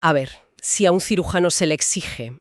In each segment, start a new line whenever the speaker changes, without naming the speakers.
A ver, si a un cirujano se le exige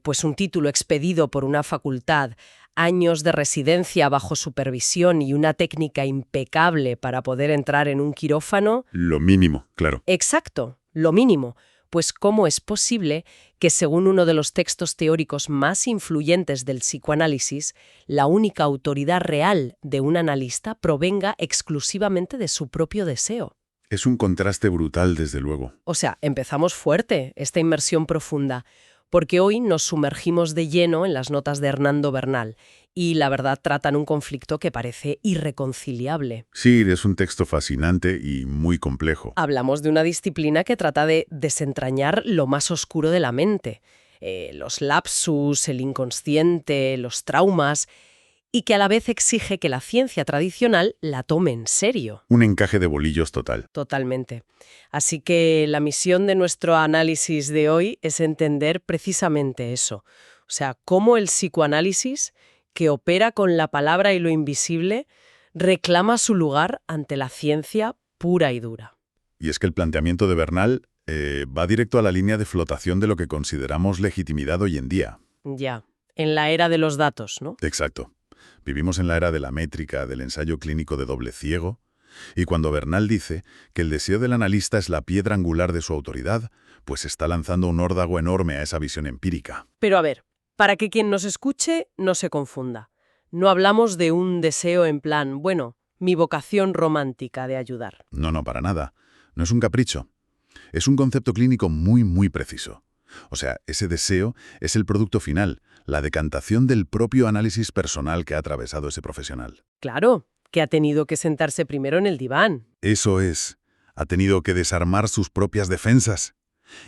pues un título expedido por una facultad, años de residencia bajo supervisión y una técnica impecable para poder entrar en un quirófano,
Lo mínimo, claro.
exacto, lo mínimo. Pues ¿cómo es posible que, según uno de los textos teóricos más influyentes del psicoanálisis, la única autoridad real de un analista provenga exclusivamente de su propio deseo?
Es un contraste brutal, desde luego.
O sea, empezamos fuerte esta inmersión profunda, porque hoy nos sumergimos de lleno en las notas de Hernando Bernal y la verdad tratan un conflicto que parece irreconciliable.
Sí, es un texto fascinante y muy complejo.
Hablamos de una disciplina que trata de desentrañar lo más oscuro de la mente, los lapsus, el inconsciente, los traumas, y que a la vez exige que la ciencia tradicional la tome en serio.
Un encaje de bolillos total.
Totalmente. Así que la misión de nuestro análisis de hoy es entender precisamente eso. O sea, cómo el psicoanálisis, que opera con la palabra y lo invisible, reclama su lugar ante la ciencia pura y dura.
Y es que el planteamiento de Bernal va directo a la línea de flotación de lo que consideramos legitimidad hoy en día.
Ya, en la era de los datos, ¿no?
Exacto. Vivimos en la era de la métrica, del ensayo clínico de doble ciego, y cuando Bernal dice que el deseo del analista es la piedra angular de su autoridad, pues está lanzando un órdago enorme a esa visión empírica.
Pero a ver, para que quien nos escuche no se confunda. No hablamos de un deseo en plan, bueno, mi vocación romántica de ayudar.
No, para nada. No es un capricho. Es un concepto clínico muy preciso. O sea, ese deseo es el producto final, la decantación del propio análisis personal que ha atravesado ese profesional.
Claro, que ha tenido que sentarse primero en el diván.
Eso es. Ha tenido que desarmar sus propias defensas.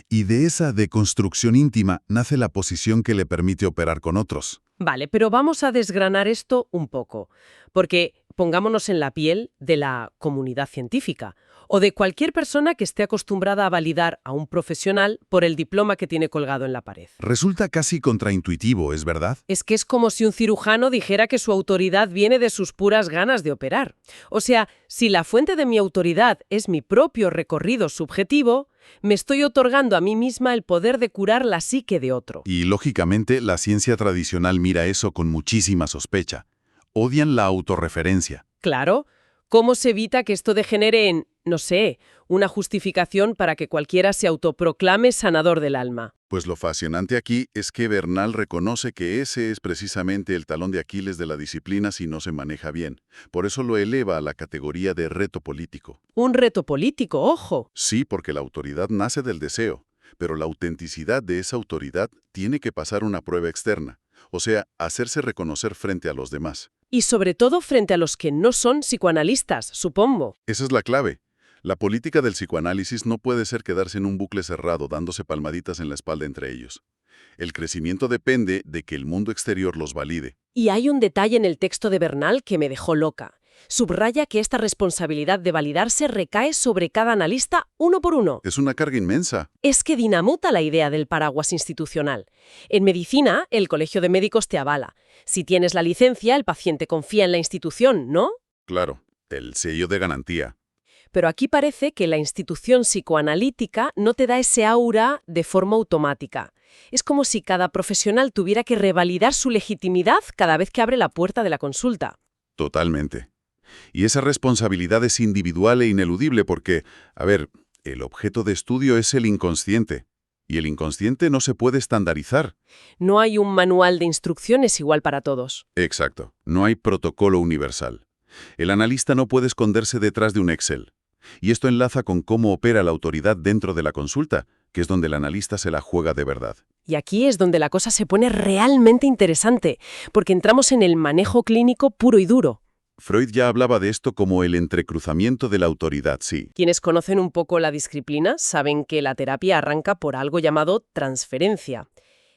Y de esa deconstrucción íntima nace la posición que le permite operar con otros.
Vale, pero vamos a desgranar esto un poco, porque pongámonos en la piel de la comunidad científica o de cualquier persona que esté acostumbrada a validar a un profesional por el diploma que tiene colgado en la pared.
Resulta casi contraintuitivo, ¿es verdad?
Es que es como si un cirujano dijera que su autoridad viene de sus puras ganas de operar. O sea, si la fuente de mi autoridad es mi propio recorrido subjetivo, me estoy otorgando a mí misma el poder de curar la psique de otro.
Y, lógicamente, la ciencia tradicional mira eso con muchísima sospecha. Odian la autorreferencia.
Claro, ¿cómo se evita que esto degenere en, no sé, una justificación para que cualquiera se autoproclame sanador del alma?
Pues lo fascinante aquí es que Bernal reconoce que ese es precisamente el talón de Aquiles de la disciplina si no se maneja bien. Por eso lo eleva a la categoría de reto político.
Un reto político, ojo.
Sí, porque la autoridad nace del deseo, pero la autenticidad de esa autoridad tiene que pasar una prueba externa, o sea, hacerse reconocer frente a los demás.
Y sobre todo frente a los que no son psicoanalistas, supongo.
Esa es la clave. La política del psicoanálisis no puede ser quedarse en un bucle cerrado dándose palmaditas en la espalda entre ellos. El crecimiento depende de que el mundo exterior los valide.
Y hay un detalle en el texto de Bernal que me dejó loca. Subraya que esta responsabilidad de validarse recae sobre cada analista uno por uno.
Es una carga inmensa.
Es que dinamita la idea del paraguas institucional. En medicina, el colegio de médicos te avala. Si tienes la licencia, el paciente confía en la institución, ¿no?
Claro, el sello de garantía.
Pero aquí parece que la institución psicoanalítica no te da ese aura de forma automática. Es como si cada profesional tuviera que revalidar su legitimidad cada vez que abre la puerta de la consulta.
Totalmente. Y esa responsabilidad es individual e ineludible porque, el objeto de estudio es el inconsciente. Y el inconsciente no se puede estandarizar.
No hay un manual de instrucciones igual para todos.
Exacto. No hay protocolo universal. El analista no puede esconderse detrás de un Excel. Y esto enlaza con cómo opera la autoridad dentro de la consulta, que es donde el analista se la juega de verdad.
Y aquí es donde la cosa se pone realmente interesante, porque entramos en el manejo clínico puro y duro.
Freud ya hablaba de esto como el entrecruzamiento de la autoridad, sí.
Quienes conocen un poco la disciplina saben que la terapia arranca por algo llamado transferencia.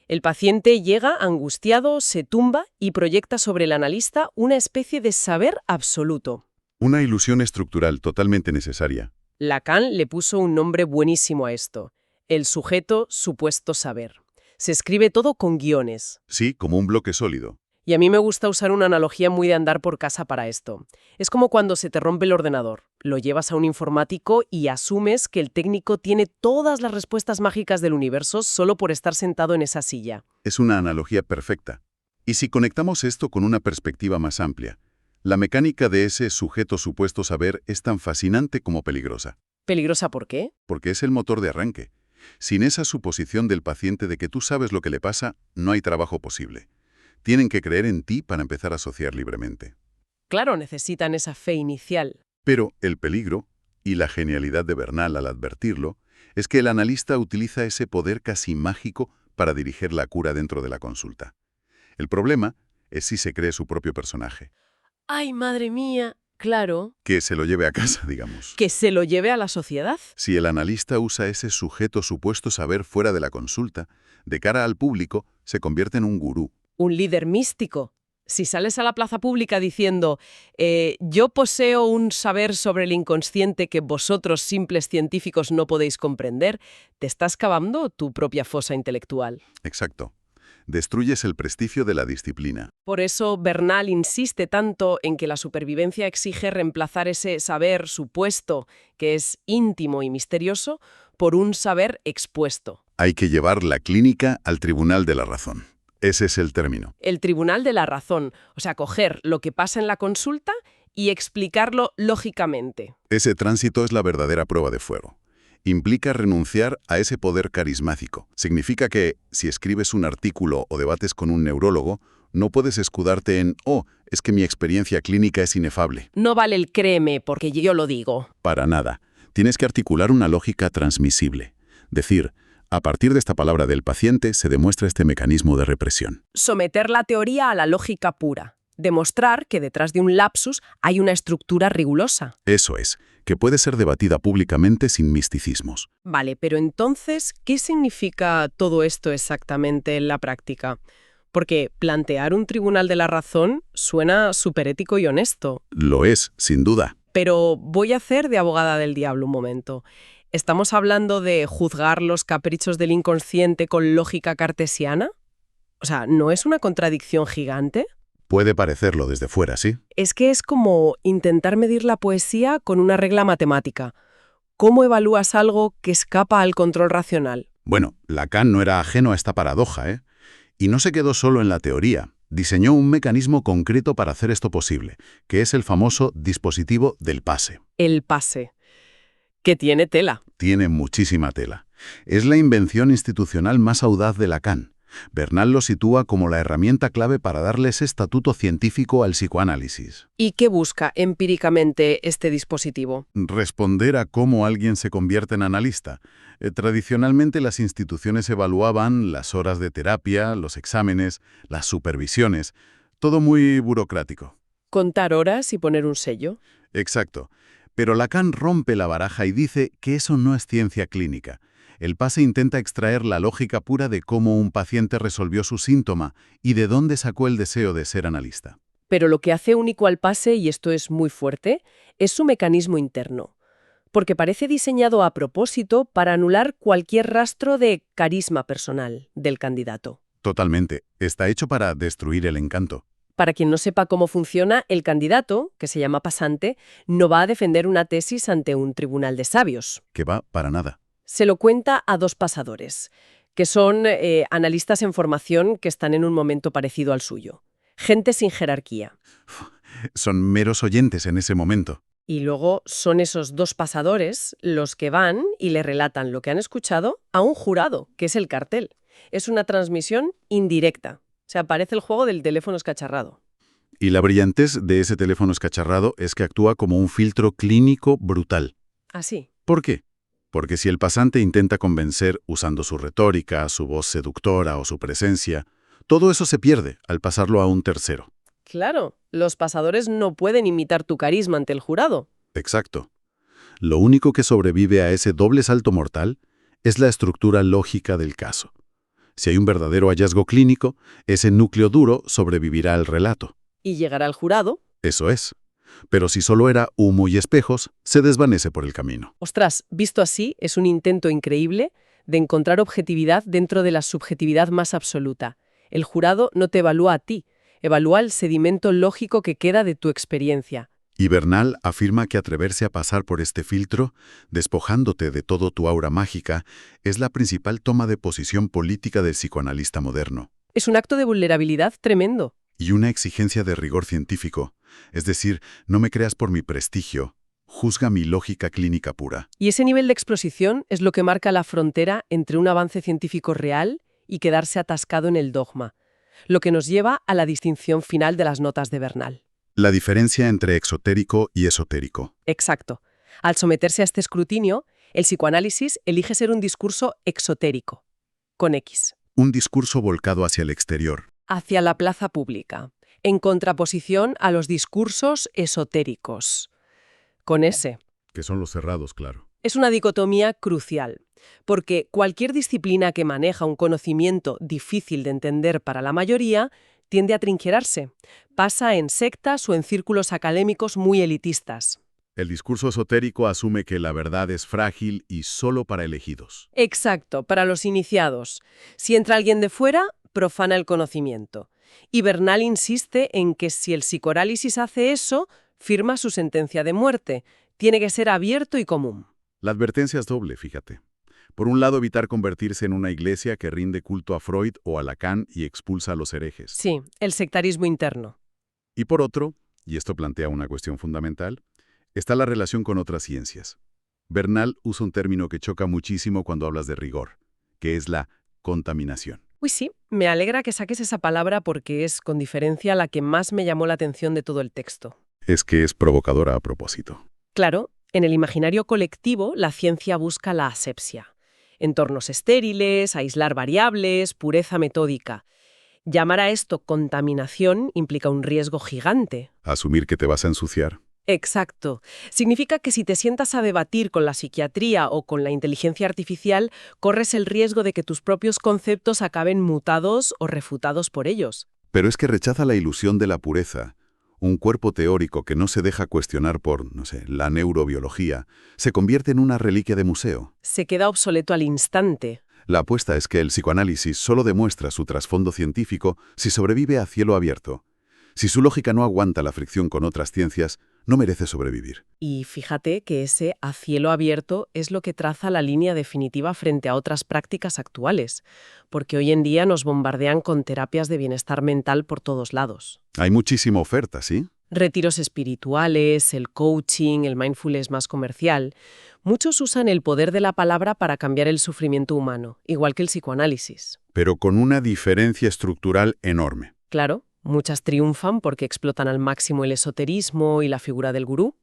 El paciente llega angustiado, se tumba y proyecta sobre el analista una especie de saber absoluto.
Una ilusión estructural totalmente necesaria.
Lacan le puso un nombre buenísimo a esto: el sujeto supuesto saber. Se escribe todo con guiones.
Sí, como un bloque sólido.
Y a mí me gusta usar una analogía muy de andar por casa para esto. Es como cuando se te rompe el ordenador. lo llevas a un informático y asumes que el técnico tiene todas las respuestas mágicas del universo solo por estar sentado en esa silla.
Es una analogía perfecta. Y si conectamos esto con una perspectiva más amplia, la mecánica de ese sujeto supuesto saber es tan fascinante como peligrosa,
¿Peligrosa por qué?
porque es el motor de arranque. Sin esa suposición del paciente de que tú sabes lo que le pasa, no hay trabajo posible. Tienen que creer en ti para empezar a asociar libremente.
Claro, necesitan esa fe inicial.
Pero el peligro, y la genialidad de Bernal al advertirlo, es que el analista utiliza ese poder casi mágico para dirigir la cura dentro de la consulta. El problema es si se cree su propio personaje,
¡Ay, madre mía! Claro,
que se lo lleve a casa, digamos.
que se lo lleve a la sociedad.
Si el analista usa ese sujeto supuesto saber fuera de la consulta, de cara al público, se convierte en un gurú.
Un líder místico. Si sales a la plaza pública diciendo yo poseo un saber sobre el inconsciente que vosotros, simples científicos, no podéis comprender, te estás cavando tu propia fosa intelectual.
Exacto. Destruyes el prestigio de la disciplina.
Por eso Bernal insiste tanto en que la supervivencia exige reemplazar ese saber supuesto, que es íntimo y misterioso, por un saber expuesto.
Hay que llevar la clínica al tribunal de la razón. Ese es el término.
El tribunal de la razón, o sea, coger lo que pasa en la consulta y explicarlo lógicamente.
Ese tránsito es la verdadera prueba de fuego. Implica renunciar a ese poder carismático. Significa que, si escribes un artículo o debates con un neurólogo, no puedes escudarte en es que mi experiencia clínica es inefable.
No vale el créeme porque yo lo digo.
Para nada. Tienes que articular una lógica transmisible. Decir, a partir de esta palabra del paciente se demuestra este mecanismo de represión.
Someter la teoría a la lógica pura. Demostrar que detrás de un lapsus hay una estructura rigurosa.
Eso es, que puede ser debatida públicamente sin misticismos.
Vale, pero entonces, ¿qué significa todo esto exactamente en la práctica? Porque plantear un tribunal de la razón suena superético y honesto.
Lo es, sin duda.
Pero voy a hacer de abogada del diablo un momento. ¿Estamos hablando de juzgar los caprichos del inconsciente con lógica cartesiana? O sea, ¿no es una contradicción gigante?
Puede parecerlo desde fuera, ¿sí?
Es que es como intentar medir la poesía con una regla matemática. ¿Cómo evalúas algo que escapa al control racional?
Bueno, Lacan no era ajeno a esta paradoja, ¿eh? Y no se quedó solo en la teoría. Diseñó un mecanismo concreto para hacer esto posible, que es el famoso dispositivo del pase.
El pase. Que tiene tela.
Tiene muchísima tela. Es la invención institucional más audaz de Lacan. Bernal lo sitúa como la herramienta clave para darle ese estatuto científico al psicoanálisis.
¿Y qué busca empíricamente este dispositivo?
Responder a cómo alguien se convierte en analista. Tradicionalmente las instituciones evaluaban las horas de terapia, los exámenes, las supervisiones. Todo muy burocrático.
Contar horas y poner un sello.
Exacto. Pero Lacan rompe la baraja y dice que eso no es ciencia clínica. El pase intenta extraer la lógica pura de cómo un paciente resolvió su síntoma y de dónde sacó el deseo de ser analista.
Pero lo que hace único al pase, y esto es muy fuerte, es su mecanismo interno. Porque parece diseñado a propósito para anular cualquier rastro de carisma personal del candidato.
Totalmente. Está hecho para destruir el encanto.
Para quien no sepa cómo funciona, el candidato, que se llama pasante, no va a defender una tesis ante un tribunal de sabios.
Que va para nada.
Se lo cuenta a dos pasadores, que son analistas en formación que están en un momento parecido al suyo. Gente sin jerarquía.
Son meros oyentes en ese momento.
Y luego son esos dos pasadores los que van y le relatan lo que han escuchado a un jurado, que es el cartel. Es una transmisión indirecta. O sea, parece el juego del teléfono escacharrado.
Y la brillantez de ese teléfono escacharrado es que actúa como un filtro clínico brutal.
Así.
¿Por qué? Porque si el pasante intenta convencer usando su retórica, su voz seductora o su presencia, todo eso se pierde al pasarlo a un tercero.
Claro, los pasadores no pueden imitar tu carisma ante el jurado.
Exacto. Lo único que sobrevive a ese doble salto mortal es la estructura lógica del caso. Si hay un verdadero hallazgo clínico, ese núcleo duro sobrevivirá al relato.
Y llegará al jurado.
Eso es. Pero si solo era humo y espejos, se desvanece por el camino.
Ostras, visto así, es un intento increíble de encontrar objetividad dentro de la subjetividad más absoluta. El jurado no te evalúa a ti, evalúa el sedimento lógico que queda de tu experiencia.
Y Bernal afirma que atreverse a pasar por este filtro, despojándote de todo tu aura mágica, es la principal toma de posición política del psicoanalista moderno.
Es un acto de vulnerabilidad tremendo.
Y una exigencia de rigor científico. Es decir, no me creas por mi prestigio, juzga mi lógica clínica pura.
Y ese nivel de exposición es lo que marca la frontera entre un avance científico real y quedarse atascado en el dogma, lo que nos lleva a la distinción final de las notas de Bernal.
La diferencia entre exotérico y esotérico.
Exacto. Al someterse a este escrutinio, el psicoanálisis elige ser un discurso exotérico, con X.
Un discurso volcado hacia el exterior.
Hacia la plaza pública, en contraposición a los discursos esotéricos, con S.
Que son los cerrados, claro.
Es una dicotomía crucial, porque cualquier disciplina que maneja un conocimiento difícil de entender para la mayoría tiende a trincherarse, pasa en sectas o en círculos académicos muy elitistas.
El discurso esotérico asume que la verdad es frágil y solo para elegidos.
Exacto, para los iniciados. Si entra alguien de fuera, profana el conocimiento. Y Bernal insiste en que si el psicoanálisis hace eso, firma su sentencia de muerte. Tiene que ser abierto y común.
La advertencia es doble, fíjate. Por un lado, evitar convertirse en una iglesia que rinde culto a Freud o a Lacan y expulsa a los herejes.
Sí, el sectarismo interno.
Y por otro, y esto plantea una cuestión fundamental, está la relación con otras ciencias. Bernal usa un término que choca muchísimo cuando hablas de rigor, que es la contaminación.
Uy, sí, me alegra que saques esa palabra porque es, con diferencia, la que más me llamó la atención de todo el texto.
Es que es provocadora a propósito.
Claro, en el imaginario colectivo, la ciencia busca la asepsia. Entornos estériles, aislar variables, pureza metódica. Llamar a esto contaminación implica un riesgo gigante.
Asumir que te vas a ensuciar.
Exacto. Significa que si te sientas a debatir con la psiquiatría o con la inteligencia artificial, corres el riesgo de que tus propios conceptos acaben mutados o refutados por ellos.
Pero es que rechaza la ilusión de la pureza. Un cuerpo teórico que no se deja cuestionar por, la neurobiología, se convierte en una reliquia de museo.
Se queda obsoleto al instante.
La apuesta es que el psicoanálisis solo demuestra su trasfondo científico si sobrevive a cielo abierto. Si su lógica no aguanta la fricción con otras ciencias, no merece sobrevivir.
Y fíjate que ese a cielo abierto es lo que traza la línea definitiva frente a otras prácticas actuales, porque hoy en día nos bombardean con terapias de bienestar mental por todos lados.
Hay muchísima oferta, ¿sí?
Retiros espirituales, el coaching, el mindfulness más comercial. Muchos usan el poder de la palabra para cambiar el sufrimiento humano, igual que el psicoanálisis.
Pero con una diferencia estructural enorme.
Claro. Muchas triunfan porque explotan al máximo el esoterismo y la figura del gurú.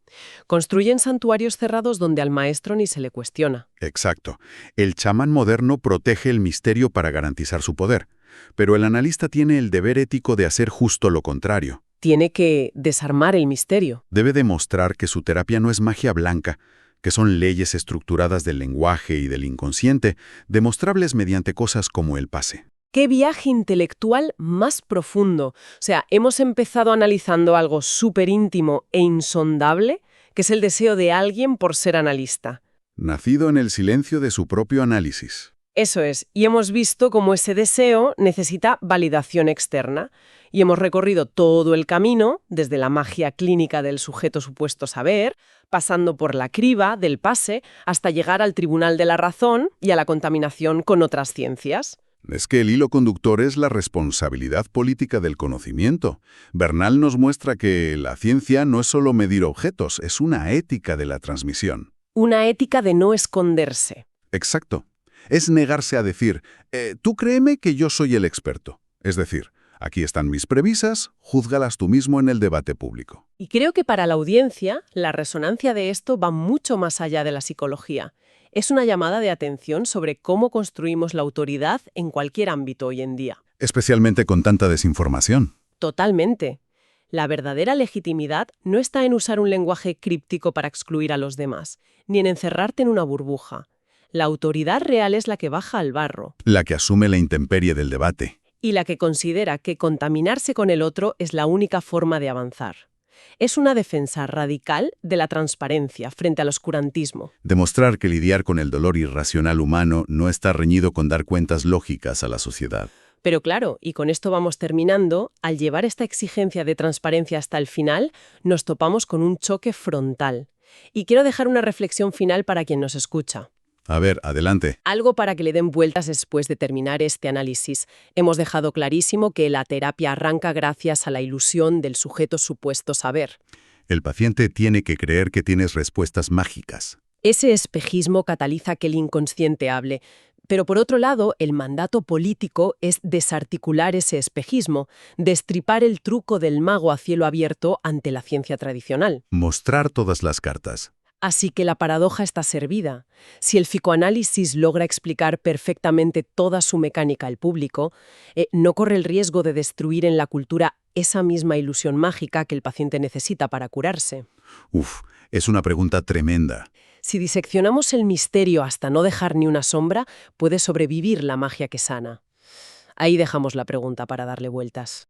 Construyen santuarios cerrados donde al maestro ni se le cuestiona.
Exacto. El chamán moderno protege el misterio para garantizar su poder, pero el analista tiene el deber ético de hacer justo lo contrario.
Tiene que desarmar el misterio.
Debe demostrar que su terapia no es magia blanca, que son leyes estructuradas del lenguaje y del inconsciente, demostrables mediante cosas como el pase.
¡Qué viaje intelectual más profundo! O sea, hemos empezado analizando algo súper íntimo e insondable, que es el deseo de alguien por ser analista.
Nacido en el silencio de su propio análisis.
Eso es, y hemos visto cómo ese deseo necesita validación externa. Y hemos recorrido todo el camino, desde la magia clínica del sujeto supuesto saber, pasando por la criba del pase, hasta llegar al tribunal de la razón y a la contaminación con otras ciencias.
Es que el hilo conductor es la responsabilidad política del conocimiento. Bernal nos muestra que la ciencia no es solo medir objetos, es una ética de la transmisión.
Una ética de no esconderse.
Exacto. Es negarse a decir, tú créeme que yo soy el experto. Es decir, aquí están mis premisas, júzgalas tú mismo en el debate público.
Y creo que para la audiencia, la resonancia de esto va mucho más allá de la psicología. Es una llamada de atención sobre cómo construimos la autoridad en cualquier ámbito hoy en día.
Especialmente con tanta desinformación.
Totalmente. La verdadera legitimidad no está en usar un lenguaje críptico para excluir a los demás, ni en encerrarte en una burbuja. La autoridad real es la que baja al barro.
La que asume la intemperie del debate.
Y la que considera que contaminarse con el otro es la única forma de avanzar. Es una defensa radical de la transparencia frente al oscurantismo.
Demostrar que lidiar con el dolor irracional humano no está reñido con dar cuentas lógicas a la sociedad.
Pero claro, y con esto vamos terminando, al llevar esta exigencia de transparencia hasta el final, nos topamos con un choque frontal. Y quiero dejar una reflexión final para quien nos escucha.
A ver, adelante.
Algo para que le den vueltas después de terminar este análisis. Hemos dejado clarísimo que la terapia arranca gracias a la ilusión del sujeto supuesto saber.
El paciente tiene que creer que tienes respuestas mágicas.
Ese espejismo cataliza que el inconsciente hable. Pero por otro lado, el mandato político es desarticular ese espejismo, destripar el truco del mago a cielo abierto ante la ciencia tradicional.
Mostrar todas las cartas.
Así que la paradoja está servida. Si el psicoanálisis logra explicar perfectamente toda su mecánica al público, no corre el riesgo de destruir en la cultura esa misma ilusión mágica que el paciente necesita para curarse.
Uf, es una pregunta tremenda.
Si diseccionamos el misterio hasta no dejar ni una sombra, puede sobrevivir la magia que sana. Ahí dejamos la pregunta para darle vueltas.